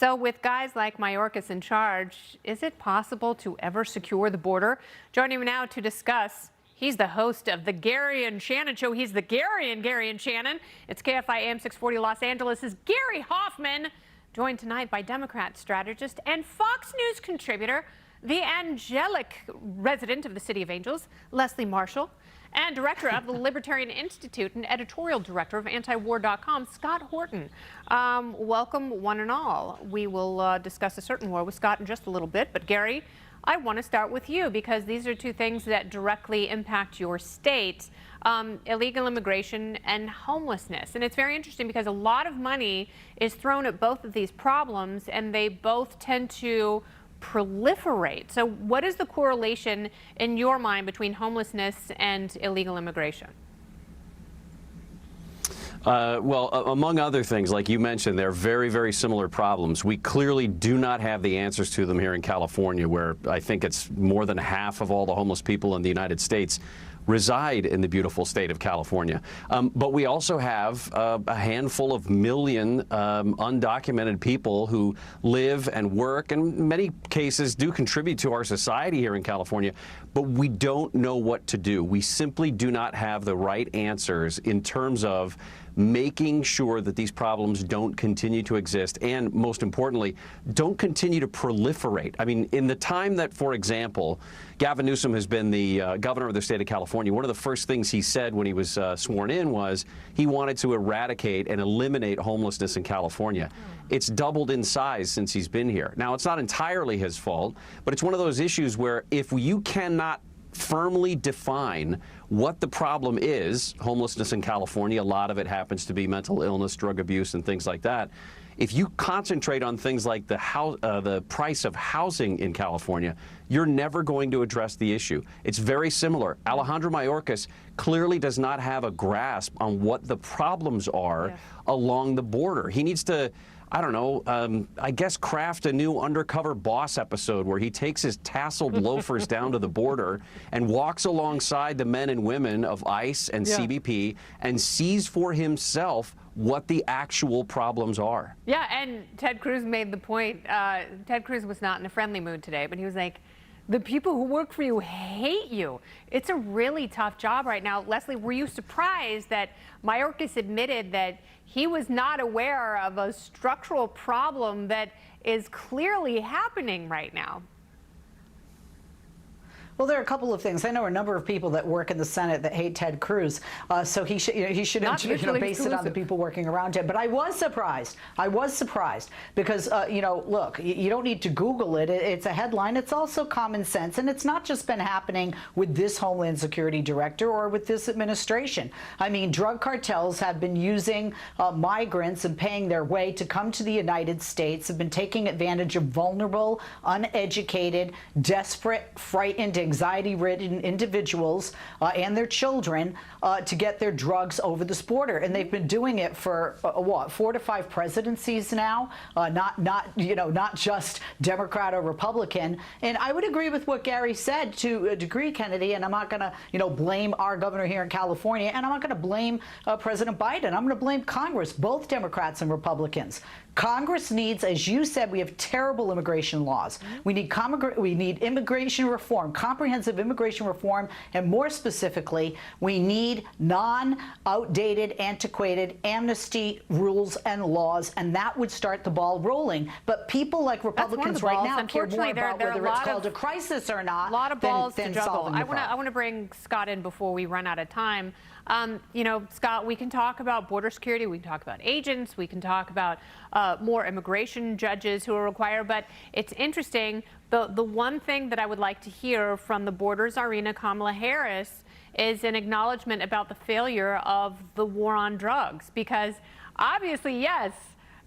So with guys like Mayorkas in charge, is it possible to ever secure the border? Joining me now to discuss, he's the host of the Gary and Shannon Show. He's the Gary and Shannon. It's KFI AM 640 Los Angeles' Gary Hoffman, joined tonight by Democrat strategist and Fox News contributor, the angelic resident of the City of Angels, Leslie Marshall, and director of the Libertarian Institute and editorial director of antiwar.com, Scott Horton. Welcome, one and all. We will discuss a certain war with Scott in just a little bit, but Gary, I want to start with you because these are two things that directly impact your state, illegal immigration and homelessness. And it's very interesting because a lot of money is thrown at both of these problems and they both tend to proliferate. So what is the correlation in your mind between homelessness and illegal immigration? Well, among other things, like you mentioned, they're very, very similar problems. We clearly do not have the answers to them here in California, where I think it's more than half of all the homeless people in the United States reside in the beautiful state of California. But we also have a handful of million undocumented people who live and work and in many cases do contribute to our society here in California, but we don't know what to do. We simply do not have the right answers in terms of making sure that these problems don't continue to exist and, most importantly, don't continue to proliferate. I mean, in the time that, for example, Gavin Newsom has been the governor of the state of California, one of the first things he said when he was sworn in was he wanted to eradicate and eliminate homelessness in California. It's doubled in size since he's been here. Now, it's not entirely his fault, but it's one of those issues where if you cannot firmly define what the problem is, homelessness in California, a lot of it happens to be mental illness, drug abuse, and things like that. If you concentrate on things like the price of housing in California, you're never going to address the issue. It's very similar. Alejandro Mayorkas clearly does not have a grasp on what the problems are along the border. He needs to, I don't know, I guess craft a new Undercover Boss episode where he takes his tasseled loafers down to the border and walks alongside the men and women of ICE and CBP and sees for himself what the actual problems are. Yeah, and Ted Cruz made the point. Ted Cruz was not in a friendly mood today, but he was like, the people who work for you hate you. It's a really tough job right now. Leslie, were you surprised that Mayorkas admitted that he was not aware of a structural problem that is clearly happening right now? Well, there are a couple of things. I know a number of people that work in the Senate that hate Ted Cruz, so he shouldn't base it on the people working around him. But I was surprised. I was surprised because, look, you don't need to Google it. It's a headline. It's also common sense. And it's not just been happening with this Homeland Security director or with this administration. I mean, drug cartels have been using migrants and paying their way to come to the United States, have been taking advantage of vulnerable, uneducated, desperate, frightened, anxiety-ridden individuals and their children to get their drugs over this border, and they've been doing it for what, 4 to 5 presidencies now, not just Democrat or Republican. And I would agree with what Gary said to a degree, Kennedy. And I'm not going to blame our governor here in California, and I'm not going to blame President Biden. I'm going to blame Congress, both Democrats and Republicans. Congress needs, as you said, we have terrible immigration laws. We need immigration reform, comprehensive immigration reform, and more specifically, we need non-outdated, antiquated amnesty rules and laws, and that would start the ball rolling. But people like Republicans right now care more about whether it's called a crisis or not. A lot of balls to juggle. I want to bring Scott in before we run out of time. Scott, we can talk about border security, we can talk about agents, we can talk about more immigration judges who are required, but it's interesting, the one thing that I would like to hear from the borders arena, Kamala Harris, is an acknowledgement about the failure of the war on drugs, because obviously, yes,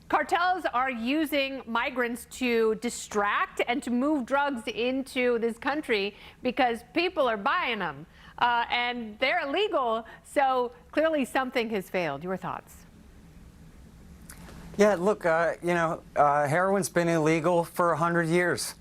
cartels are using migrants to distract and to move drugs into this country because people are buying them. And they're illegal, so clearly something has failed. Your thoughts? Yeah, look, heroin's been illegal for 100 years.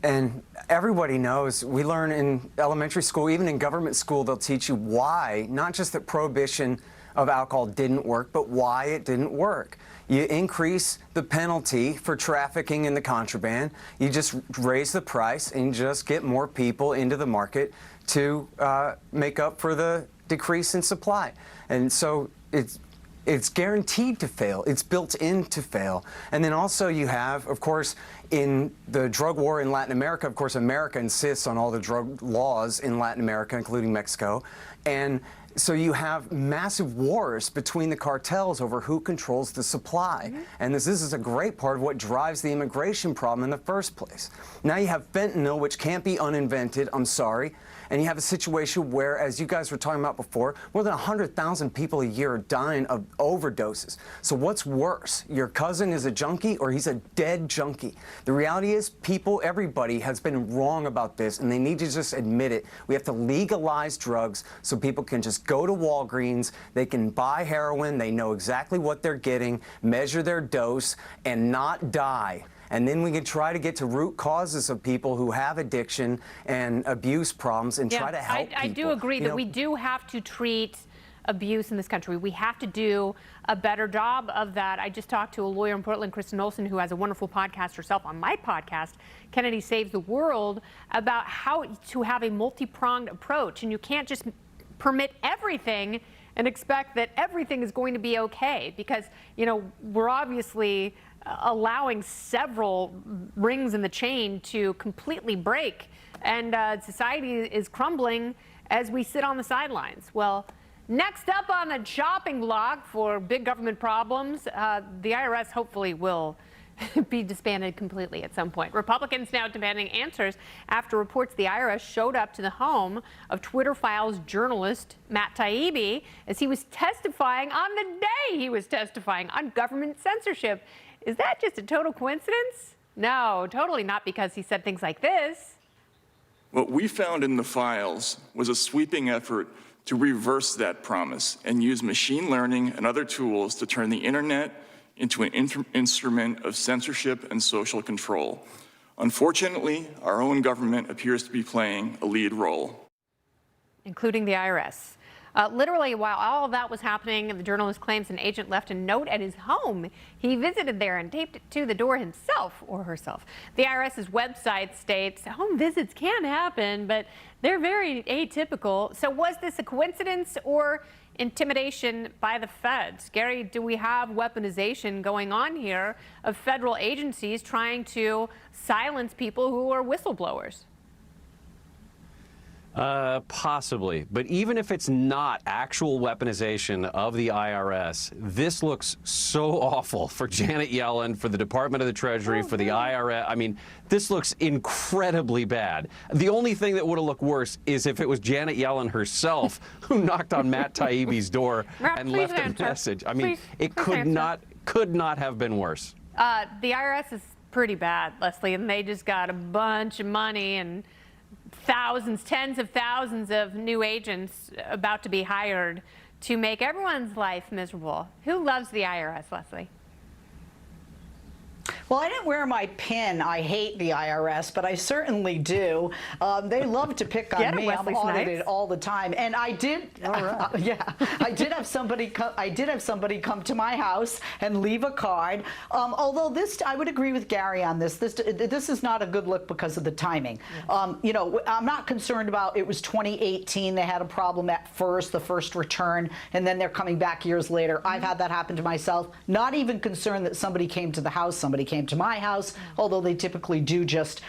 And everybody knows, we learn in elementary school, even in government school, they'll teach you why, not just that prohibition of alcohol didn't work, but why it didn't work. You increase the penalty for trafficking in the contraband. You just raise the price and just get more people into the market to make up for the decrease in supply. And so it's guaranteed to fail. It's built in to fail. And then also you have, of course, in the drug war in Latin America, of course, America insists on all the drug laws in Latin America, including Mexico. And so you have massive wars between the cartels over who controls the supply. And this is a great part of what drives the immigration problem in the first place. Now you have fentanyl, which can't be uninvented, I'm sorry. And you have a situation where, as you guys were talking about before, more than 100,000 people a year are dying of overdoses. So what's worse? Your cousin is a junkie or he's a dead junkie? The reality is everybody has been wrong about this, and they need to just admit it. We have to legalize drugs so people can just go to Walgreens, they can buy heroin, they know exactly what they're getting, measure their dose, and not die. And then we can try to get to root causes of people who have addiction and abuse problems and try to help people. I do agree that we do have to treat abuse in this country. We have to do a better job of that. I just talked to a lawyer in Portland, Kristen Olson, who has a wonderful podcast herself on my podcast, Kennedy Saves the World, about how to have a multi-pronged approach. And you can't just permit everything and expect that everything is going to be okay, because, you know, we're obviously allowing several rings in the chain to completely break, and society is crumbling as we sit on the sidelines. Well, next up on the chopping block for big government problems, the IRS hopefully will be disbanded completely at some point. Republicans now demanding answers after reports the IRS showed up to the home of Twitter Files journalist Matt Taibbi as he was testifying on the day he was testifying on government censorship. Is that just a total coincidence? No, totally not, because he said things like this. What we found in the files was a sweeping effort to reverse that promise and use machine learning and other tools to turn the internet into an instrument of censorship and social control. Unfortunately, our own government appears to be playing a lead role. Including the IRS. Literally, while all of that was happening, the journalist claims an agent left a note at his home. He visited there and taped it to the door himself or herself. The IRS's website states home visits can happen, but they're very atypical. So was this a coincidence or intimidation by the feds? Gary, do we have weaponization going on here of federal agencies trying to silence people who are whistleblowers? Possibly. But even if it's not actual weaponization of the IRS, this looks so awful for Janet Yellen, for the Department of the Treasury, for the IRS. I mean, this looks incredibly bad. The only thing that would have looked worse is if it was Janet Yellen herself who knocked on Matt Taibbi's door and left a message. I mean, it could not have been worse. The IRS is pretty bad, Leslie, and they just got a bunch of money and thousands, tens of thousands of new agents about to be hired to make everyone's life miserable. Who loves the IRS, Leslie? Well, I didn't wear my pin, I hate the IRS, but I certainly do. They love to pick on me. I'm audited all the time. And I did, I did have somebody come to my house and leave a card. Although this, I would agree with Gary on this. This is not a good look because of the timing. You know, I'm not concerned about, it was 2018. They had a problem at first, the first return, and then they're coming back years later. I've had that happen to myself. Not even concerned that somebody came to the house, somebody came to my house, although they typically do just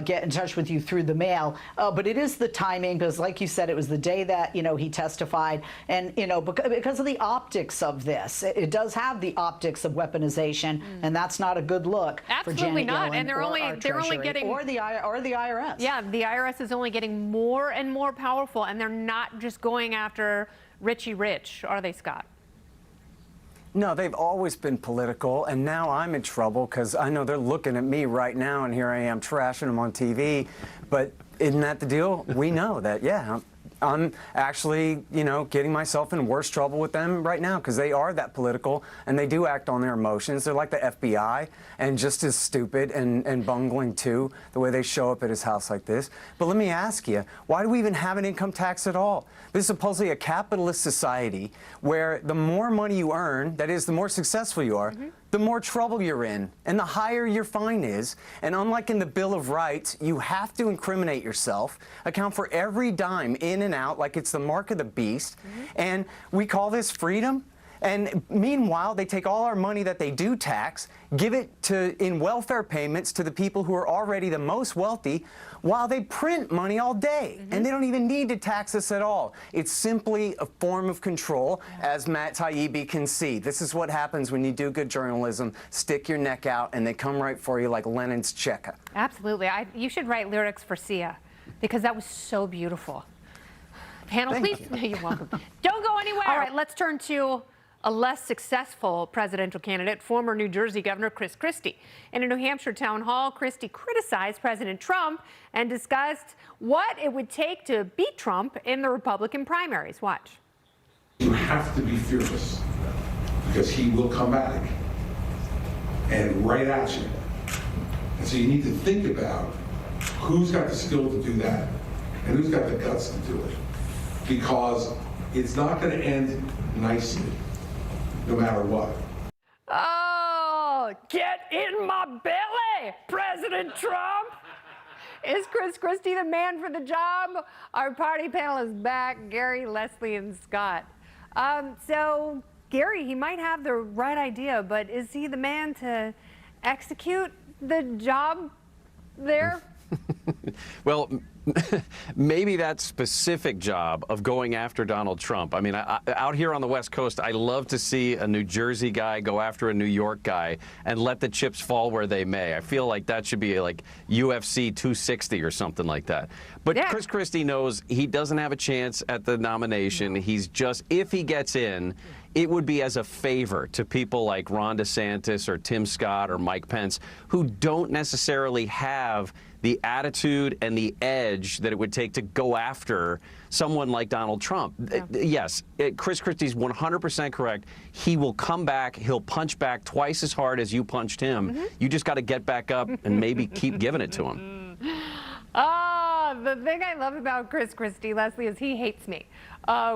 get in touch with you through the mail. But it is the timing, because like you said, it was the day that, you know, he testified. And, you know, because of the optics of this, it does have the optics of weaponization, and that's not a good look for Janet Yellen, and they're only getting, or the IRS. Yeah, the IRS is only getting more and more powerful, and they're not just going after Richie Rich, are they, Scott? No, they've always been political, and now I'm in trouble because I know they're looking at me right now, and here I am trashing them on TV. But isn't that the deal? We know that, yeah, I'm actually, getting myself in worse trouble with them right now because they are that political and they do act on their emotions. They're like the FBI and just as stupid and bungling too, the way they show up at his house like this. But let me ask you, why do we even have an income tax at all? This is supposedly a capitalist society where the more money you earn, that is, the more successful you are, the more trouble you're in and the higher your fine is. And unlike in the Bill of Rights, you have to incriminate yourself, account for every dime in and out like it's the mark of the beast. And we call this freedom. And meanwhile, they take all our money that they do tax, give it in welfare payments to the people who are already the most wealthy, while they print money all day. And they don't even need to tax us at all. It's simply a form of control, as Matt Taibbi can see. This is what happens when you do good journalism. Stick your neck out, and they come right for you like Lenin's Cheka. Absolutely. You should write lyrics for Sia, because that was so beautiful. Panel, please. You're welcome. Don't go anywhere. All right, let's turn to a less successful presidential candidate, former New Jersey Governor Christie. In a New Hampshire town hall, Christie criticized President Trump and discussed what it would take to beat Trump in the Republican primaries. Watch. You have to be fearless because he will come back and right at you. And so you need to think about who's got the skill to do that and who's got the guts to do it. Because it's not going to end nicely. No matter what. Oh, get in my belly, President Trump. Is Christie the man for the job? Our party panel is back, Gary, Leslie, and Scott. So, Gary, he might have the right idea, but is he the man to execute the job there? Well, maybe that specific job of going after Donald Trump. I mean, out here on the West Coast, I love to see a New Jersey guy go after a New York guy and let the chips fall where they may. I feel like that should be like UFC 260 or something like that. But yeah. Chris Christie knows he doesn't have a chance at the nomination. He's just, if he gets in, it would be as a favor to people like Ron DeSantis or Tim Scott or Mike Pence, who don't necessarily have the attitude and the edge that it would take to go after someone like Donald Trump. Yeah. Yes, Chris Christie's 100% correct. He will come back. He'll punch back twice as hard as you punched him. You just got to get back up and maybe keep giving it to him. The thing I love about Chris Christie, Leslie, is he hates me.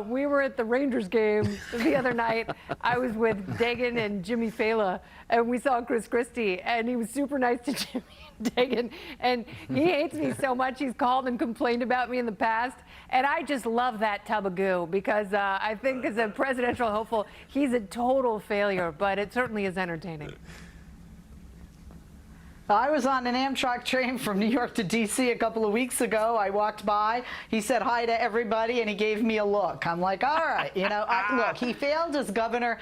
We were at the Rangers game the other night. I was with Dagan and Jimmy Fela, and we saw Chris Christie, and he was super nice to Jimmy and Dagan, and he hates me so much. He's called and complained about me in the past, and I just love that tub of goo because I think as a presidential hopeful, he's a total failure, but it certainly is entertaining. I was on an Amtrak train from New York to D.C. a couple of weeks ago. I walked by. He said hi to everybody, and he gave me a look. I'm like, all right, look, he failed as governor,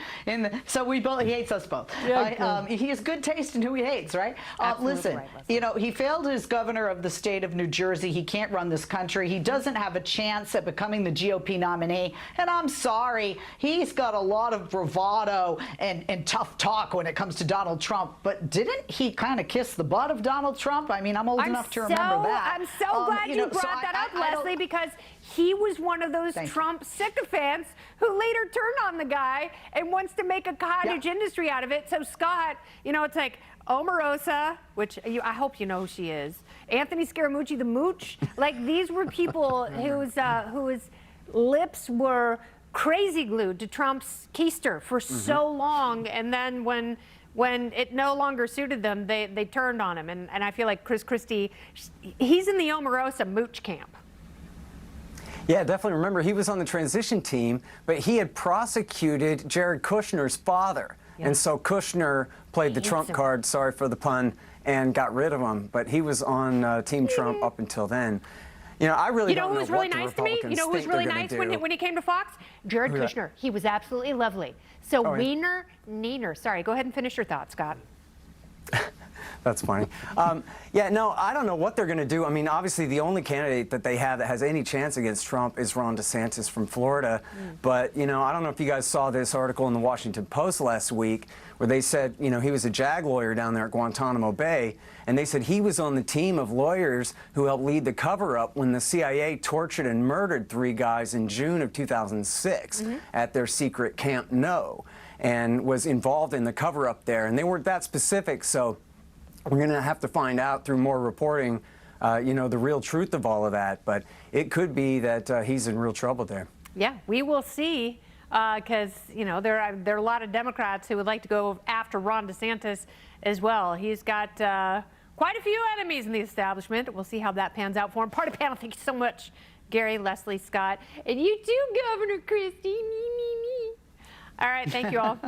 so he hates us both. Yeah, he has good taste in who he hates, right? Listen, right, he failed as governor of the state of New Jersey. He can't run this country. He doesn't have a chance at becoming the GOP nominee, and I'm sorry. He's got a lot of bravado and tough talk when it comes to Donald Trump, but didn't he kind of kiss the butt of Donald Trump? I mean, I'm old enough to remember that. I'm so glad you brought that up, Leslie, because he was one of those Trump sycophants who later turned on the guy and wants to make a cottage industry out of it. So, Scott, it's like Omarosa, which I hope you know who she is, Anthony Scaramucci, the mooch. Like, these were people whose lips were crazy glued to Trump's keister for so long, and then when it no longer suited them, they turned on him. And I feel like Chris Christie, he's in the Omarosa mooch camp. Yeah, definitely. Remember, he was on the transition team, but he had prosecuted Jared Kushner's father. Yeah. And so Kushner played the Trump card, sorry for the pun, and got rid of him. But he was on Team Trump up until then. I really don't know who was really nice to me? You know who was really nice when he came to Fox? Jared Kushner. He was absolutely lovely. So Neener, sorry, go ahead and finish your thought, Scott. That's funny. Yeah, no, I don't know what they're going to do. I mean, obviously, the only candidate that they have that has any chance against Trump is Ron DeSantis from Florida. But, you know, I don't know if you guys saw this article in the Washington Post last week where they said, you know, he was a JAG lawyer down there at Guantanamo Bay, and they said he was on the team of lawyers who helped lead the cover-up when the CIA tortured and murdered 3 guys in June of 2006 at their secret Camp No, and was involved in the cover-up there. And they weren't that specific, so we're going to have to find out through more reporting, you know, the real truth of all of that. But it could be that he's in real trouble there. Yeah, we will see, because, you know, there are a lot of Democrats who would like to go after Ron DeSantis as well. He's got quite a few enemies in the establishment. We'll see how that pans out for him. Party panel, thank you so much, Gary, Leslie, Scott. And you too, Governor Christie. Me, me, me. All right, thank you all.